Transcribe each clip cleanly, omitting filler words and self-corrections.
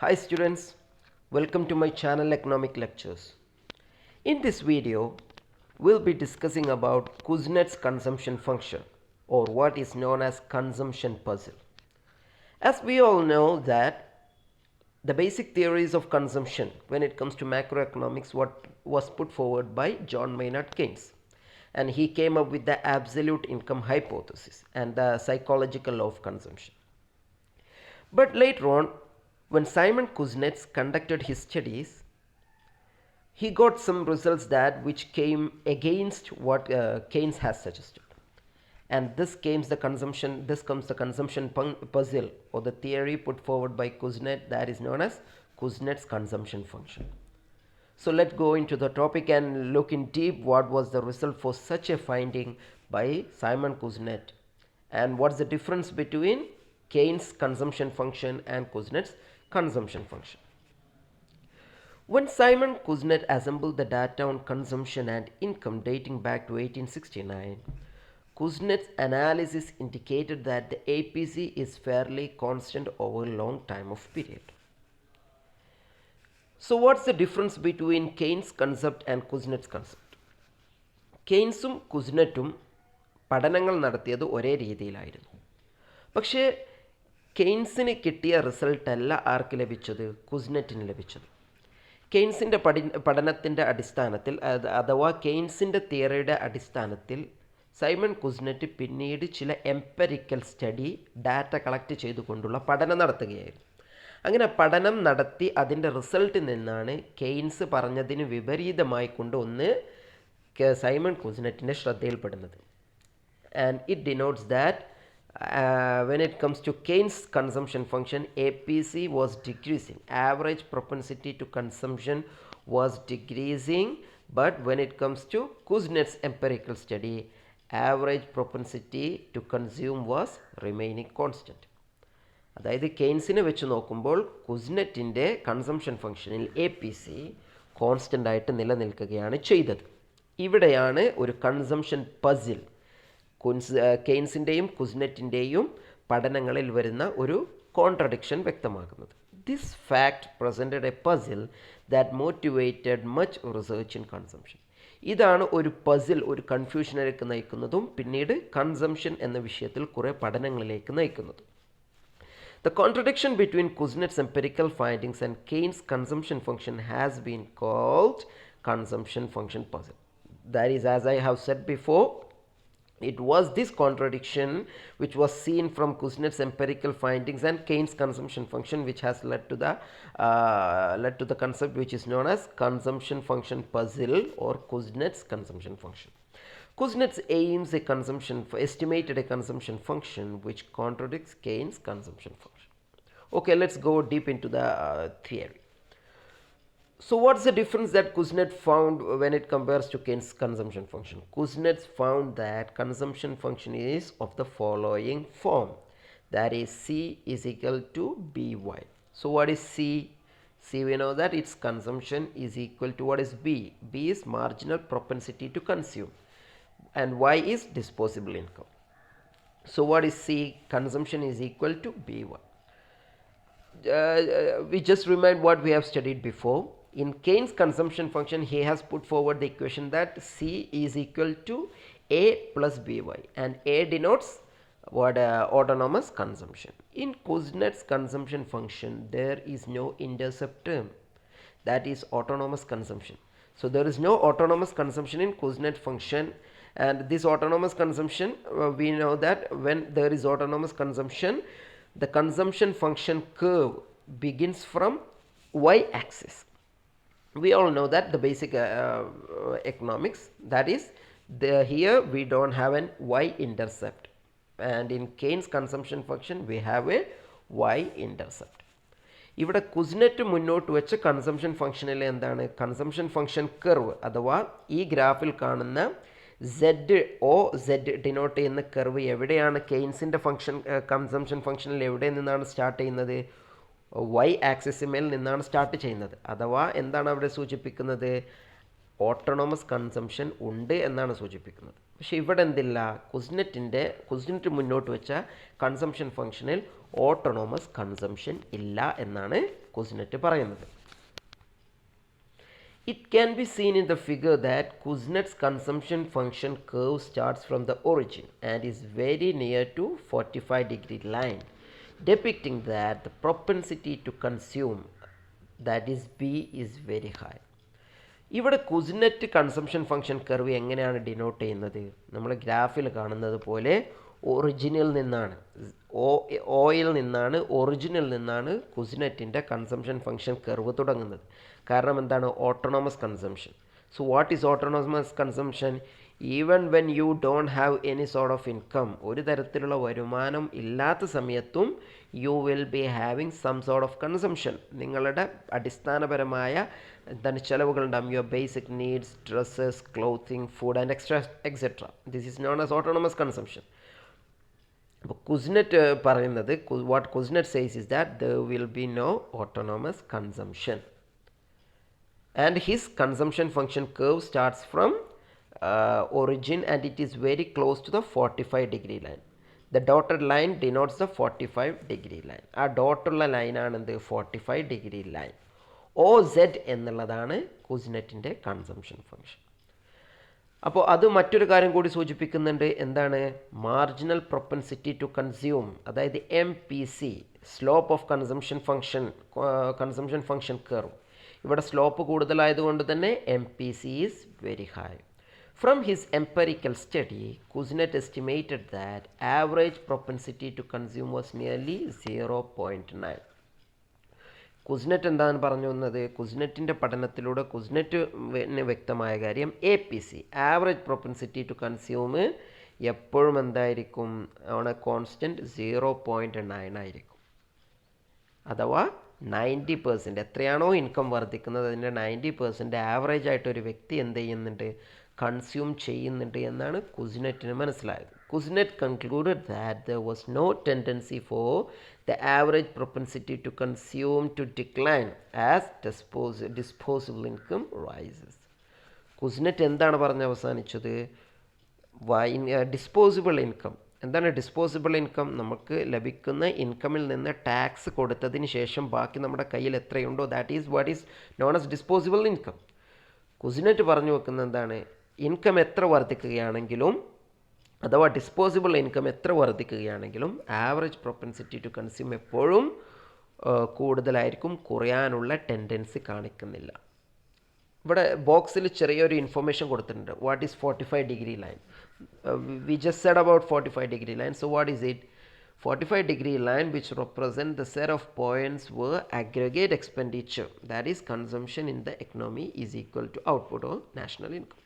Hi students, welcome to my channel Economic Lectures. In this video, we'll be discussing about Kuznets consumption function or what is known as consumption puzzle. As we all know that the basic theories of consumption when it comes to macroeconomics what was put forward by John Maynard Keynes, and he came up with the absolute income hypothesis and the psychological law of consumption. But later on, when Simon Kuznets conducted his studies, he got some results that which came against what Keynes has suggested. And this comes the consumption puzzle or the theory put forward by Kuznets that is known as Kuznets consumption function. So let's go into the topic and look in deep what was the result for such a finding by Simon Kuznets and what's the difference between Keynes consumption function and Kuznets consumption function. When Simon Kuznets assembled the data on consumption and income dating back to 1869, Kuznets' analysis indicated that the APC is fairly constant over a long time of period. So what's the difference between Keynes concept and Kuznets concept? കെയ്ൻസും കുസ്നെറ്റും പഠനങ്ങൾ നടത്തിയത് ഒരേ രീതിയിലായിരുന്നു. പക്ഷേ കെയ്ൻസിന് കിട്ടിയ റിസൾട്ടല്ല ആർക്ക് ലഭിച്ചത്, കുസ്നെറ്റിന് ലഭിച്ചത്. കെയ്ൻസിൻ്റെ പഠനത്തിൻ്റെ അടിസ്ഥാനത്തിൽ അഥവാ കെയ്ൻസിൻ്റെ തിയറിയുടെ അടിസ്ഥാനത്തിൽ സൈമൺ കുസ്നെറ്റ് പിന്നീട് ചില എംപെരിക്കൽ സ്റ്റഡി ഡാറ്റ കളക്ട് ചെയ്തുകൊണ്ടുള്ള പഠനം നടത്തുകയായിരുന്നു. അങ്ങനെ പഠനം നടത്തി അതിൻ്റെ റിസൾട്ടിൽ നിന്നാണ് കെയ്ൻസ് പറഞ്ഞതിന് വിപരീതമായി കൊണ്ട് ഒന്ന് സൈമൺ കുസ്നെറ്റിൻ്റെ ശ്രദ്ധയിൽപ്പെടുന്നത്. And it denotes that when it comes to Keynes consumption function, APC was decreasing. Average propensity to consumption was decreasing, but when it comes to Kuznets empirical study, average propensity to consume was remaining constant. അതായത് കെയ്ൻസിനെ വെച്ച് നോക്കുമ്പോൾ കുസ്നെറ്റിൻ്റെ consumption ഫംഗ്ഷനിൽ APC constant ആയിട്ട് നിലനിൽക്കുകയാണ് ചെയ്തത്. ഇവിടെയാണ് ഒരു consumption puzzle കെയ്ൻസിൻ്റെയും കുസ്നെറ്റിൻ്റെയും പഠനങ്ങളിൽ വരുന്ന ഒരു കോൺട്രഡിക്ഷൻ വ്യക്തമാക്കുന്നത്. This fact presented A puzzle that motivated much research in consumption. ഇതാണ് ഒരു പസിൽ, ഒരു കൺഫ്യൂഷനിലേക്ക് നയിക്കുന്നതും പിന്നീട് കൺസംഷൻ എന്ന വിഷയത്തിൽ കുറേ പഠനങ്ങളിലേക്ക് നയിക്കുന്നതും. The contradiction between Kuznets' empirical findings and Keynes' consumption function has been called consumption function puzzle. That is, as I have said before, it was this contradiction which was seen from Kuznets' empirical findings and Keynes' consumption function which has led to the concept which is known as consumption function puzzle or Kuznets' consumption function. Kuznets estimated a consumption function which contradicts Keynes' consumption function. Okay, let's go deep into the theory. So what's the difference that Kuznets found when it compares to Keynes' consumption function? Kuznets found that consumption function is of the following form. That is C is equal to By. So what is C? C, we know that its consumption is equal to what is B? B is marginal propensity to consume and Y is disposable income. So what is C? Consumption is equal to By. We just remind what we have studied before. In Keynes' consumption function, he has put forward the equation that C is equal to A plus By, and A denotes what autonomous consumption. In Kuznets' consumption function, there is no intercept term, that is autonomous consumption. So there is no autonomous consumption in Kuznets function, and this autonomous consumption, we know that when there is autonomous consumption, the consumption function curve begins from y-axis. We all know that the basic economics, that is here we don't have an y-intercept, and in Keynes consumption function we have a y-intercept. ഇവിടെ കുസ്നെറ്റ് മുന്നോട്ട് വെച്ച consumption ഫംഗ്ഷനിൽ എന്താണ്, consumption function curve അഥവാ ഈ ഗ്രാഫിൽ കാണുന്ന Z denote ചെയ്യുന്ന കർവ് എവിടെയാണ് കെയ്ൻസിൻ്റെ ഫംഗ്ഷൻ കൺസംഷൻ ഫംഗ്ഷനിൽ എവിടെ നിന്നാണ് സ്റ്റാർട്ട് ചെയ്യുന്നത്, വൈ ആക്സിസിമേൽ നിന്നാണ് സ്റ്റാർട്ട് ചെയ്യുന്നത്. അഥവാ എന്താണ് അവിടെ സൂചിപ്പിക്കുന്നത്, ഓട്ടോണമസ് കൺസംഷൻ ഉണ്ട് എന്നാണ് സൂചിപ്പിക്കുന്നത്. പക്ഷേ ഇവിടെ എന്തില്ല, കുസ്നെറ്റ് മുന്നോട്ട് വെച്ച കൺസംഷൻ ഫംഗ്ഷനിൽ ഓട്ടോണോമസ് കൺസംഷൻ ഇല്ല എന്നാണ് കുസ്നെറ്റ് പറയുന്നത്. It can be seen in the figure that Kuznets consumption function curve starts from the origin and is very near to 45-degree line, depicting that the propensity to consume, that is B, is very high. ഇവിടെ കുസ്നെറ്റ് consumption function curve എങ്ങനെയാണ് denote ചെയ്യുന്നത്? നമ്മൾ ഗ്രാഫിൽ കാണുന്നത് പോലെ ഒറിജിനിൽ നിന്നാണ്, ഒറിജിനിൽ നിന്നാണ് കുസ്നെറ്റിൻ്റെ കൺസംഷൻ ഫംഗ്ഷൻ കർവ് തുടങ്ങുന്നത്. കാരണം എന്താണ്? Autonomous consumption. So what is autonomous consumption? Even when you don't have any sort of income, ഒരു തരത്തിലുള്ള വരുമാനം ഇല്ലാത്ത സമയത്തും you will be having some sort of consumption. നിങ്ങളുടെ അടിസ്ഥാനപരമായ എന്താണ് ചിലവുകൾ ഉണ്ടാകും. Your basic needs, dresses, clothing, food and etcetera. This is known as autonomous consumption. അപ്പോൾ കുസ്നെറ്റ് പറയുന്നത്, what Kuznets says is that there will be no autonomous consumption. And his consumption function curve starts from origin and it is very close to the 45-degree line. The dotted line denotes the 45-degree line. ആ ഡോട്ടുള്ള ലൈനാണ് എന്ത്? 45-degree line. OZ എന്നുള്ളതാണ് കുസ്നെറ്റിൻ്റെ consumption function. അപ്പോൾ അത് മറ്റൊരു കാര്യം കൂടി സൂചിപ്പിക്കുന്നുണ്ട്. എന്താണ്? മാർജിനൽ പ്രൊപ്പൻസിറ്റി ടു കൺസ്യൂം, അതായത് MPC, slope of consumption function curve. ഇവിടെ സ്ലോപ്പ് കൂടുതലായതുകൊണ്ട് തന്നെ MPC is very high. From his empirical study, Kuznets estimated that average propensity to consume was nearly 0.9. കുസ്നെറ്റ് എന്താണ് പറഞ്ഞു വന്നത്? കുസ്നെറ്റിൻ്റെ പഠനത്തിലൂടെ കുസ്നെറ്റിന് വ്യക്തമായ കാര്യം APC, average propensity to consume, എപ്പോഴും എന്തായിരിക്കും? ഓൺ എ കോൺസ്റ്റൻറ്റ് 0.9 ആയിരിക്കും. അഥവാ 90%, എത്രയാണോ ഇൻകം വർദ്ധിക്കുന്നത് അതിൻ്റെ 90% ആവറേജ് ആയിട്ട് ഒരു വ്യക്തി എന്ത് ചെയ്യുന്നുണ്ട്? കൺസ്യൂം ചെയ്യുന്നുണ്ട് എന്നാണ് കുസ്നെറ്റിന് മനസ്സിലായത്. Kuznets concluded that there was no tendency for the average propensity to consume to decline as disposable income rises. Kuznets എന്താണ് പറഞ്ഞ് അവസാനിച്ചത്? Disposable income. എന്താണ് ഡിസ്പോസിബിൾ ഇൻകം? നമുക്ക് ലഭിക്കുന്ന ഇൻകമിൽ നിന്ന് ടാക്സ് കൊടുത്തതിന് ശേഷം ബാക്കി നമ്മുടെ കയ്യിൽ എത്രയുണ്ടോ that is what is known as disposable income. Kuznets പറഞ്ഞു വെക്കുന്നത് എന്താണ്? ഇൻകം എത്ര വർദ്ധിക്കുകയാണെങ്കിലും, അഥവാ ഡിസ്പോസിബിൾ ഇൻകം എത്ര വർദ്ധിക്കുകയാണെങ്കിലും ആവറേജ് പ്രൊപ്പൻസിറ്റി ടു കൺസ്യൂം എപ്പോഴും കൂടുതലായിരിക്കും, കുറയാനുള്ള ടെൻഡൻസി കാണിക്കുന്നില്ല. ഇവിടെ ബോക്സിൽ ചെറിയൊരു ഇൻഫർമേഷൻ കൊടുത്തിട്ടുണ്ട്. What is 45-degree line? We just said about 45-degree line. So what is it? 45-degree line which represent the set of points where aggregate expenditure, that is consumption in the economy, is equal to output or national income.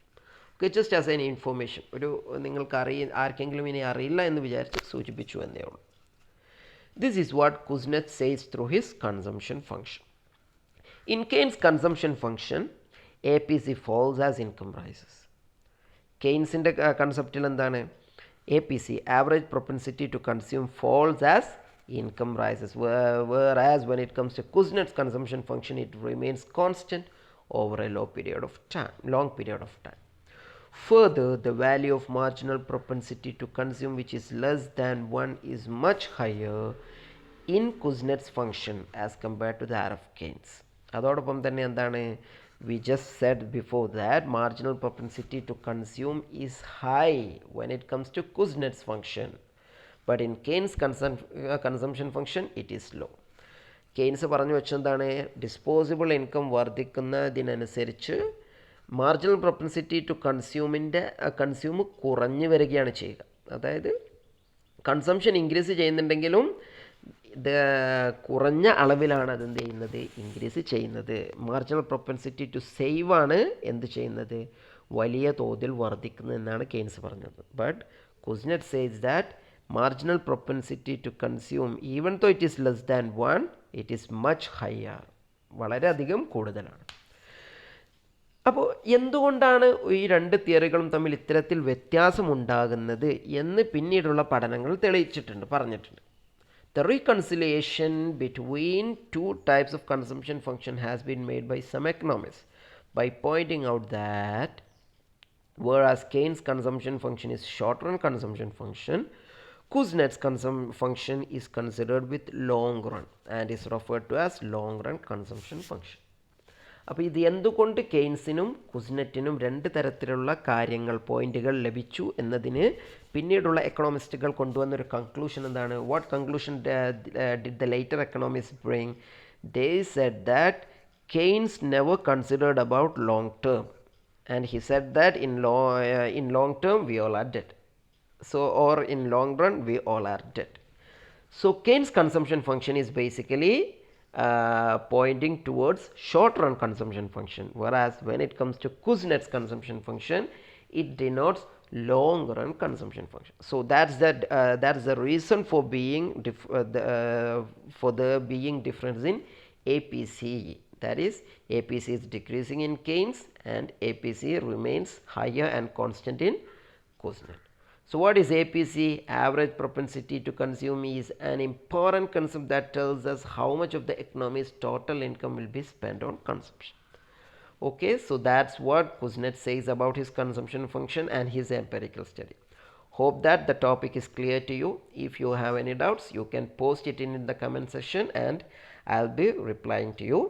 Okay, just as an information. ഒരു നിങ്ങൾക്ക് ആർക്കെങ്കിലും ഇനി അറിയില്ല എന്ന് വിചാരിച്ച് സൂചിപ്പിച്ചു എന്നേ ഉള്ളൂ. This is what Kuznets says through his consumption function. In Keynes' consumption function, APC falls as income rises. കെയ്ൻസിൻ്റെ കൺസെപ്റ്റിൽ എന്താണ്? APC, average propensity to consume, falls as income rises, whereas when it comes to Kuznets consumption function it remains constant over a long period of time. Further, the value of marginal propensity to consume, which is less than 1, is much higher in Kuznets function as compared to that of Keynes. അതോടൊപ്പം തന്നെ എന്താണ്? We just said before that marginal propensity to consume is high when it comes to Kuznets function, but in Keynes consumption function it is low. Keynes പറഞ്ഞു വെച്ചെന്താണ്? Disposable income വർദ്ധിക്കുന്നതിനനുസരിച്ച് marginal propensity to consume കുറഞ്ഞു വരികയാണ് ചെയ്യുക. അതായത് consumption increase ചെയ്യുന്നുണ്ടെങ്കിലും കുറഞ്ഞ അളവിലാണ് അതെന്ത് ചെയ്യുന്നത്? ഇൻക്രീസ് ചെയ്യുന്നത്. മാർജിനൽ പ്രൊപ്പൻസിറ്റി ടു സേവ് ആണ് എന്ത് ചെയ്യുന്നത്? വലിയ തോതിൽ വർദ്ധിക്കുന്നത് എന്നാണ് കെയ്ൻസ് പറഞ്ഞത്. But Kuznets says that marginal propensity to consume even though it is less than 1, it is much higher, വളരെയധികം കൂടുതലാണ്. അപ്പോൾ എന്തുകൊണ്ടാണ് ഈ രണ്ട് തിയറികളും തമ്മിൽ ഇത്തരത്തിൽ വ്യത്യാസമുണ്ടാകുന്നത് എന്ന് പിന്നീടുള്ള പഠനങ്ങൾ പറഞ്ഞിട്ടുണ്ട്. The reconciliation between two types of consumption function has been made by some economists by pointing out that whereas Keynes' consumption function is short-run consumption function. Kuznets' function is considered with long run and is referred to as long-run consumption function. അപ്പോൾ ഇത് എന്തുകൊണ്ട് കെയ്ൻസിനും കുസ്നെറ്റിനും രണ്ട് തരത്തിലുള്ള കാര്യങ്ങൾ പോയിന്റുകൾ ലഭിച്ചു എന്നതിന് പിന്നീടുള്ള എക്കണോമിസ്റ്റുകൾ കൊണ്ടുവന്നൊരു കൺക്ലൂഷൻ എന്താണ്? What conclusion did the later economist bring? They said that Keynes never considered about long term and he said that in long term we all are dead. So, or in long run we all are dead. So Keynes' consumption function is basically pointing towards short run consumption function, whereas when it comes to Kuznets' consumption function, it denotes long run consumption function. So that's the reason for being difference in APCE. That is, APC is decreasing in Keynes and APC remains higher and constant in Kuznets. So what is APC? Average propensity to consume is an important concept that tells us how much of the economy's total income will be spent on consumption. Okay, so that's what Kuznets says about his consumption function and his empirical study. Hope that the topic is clear to you. If you have any doubts, you can post it in the comment section and I'll be replying to you.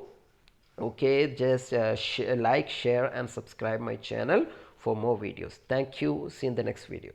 Okay, just like, share and subscribe my channel for more videos. Thank you. See you in the next video.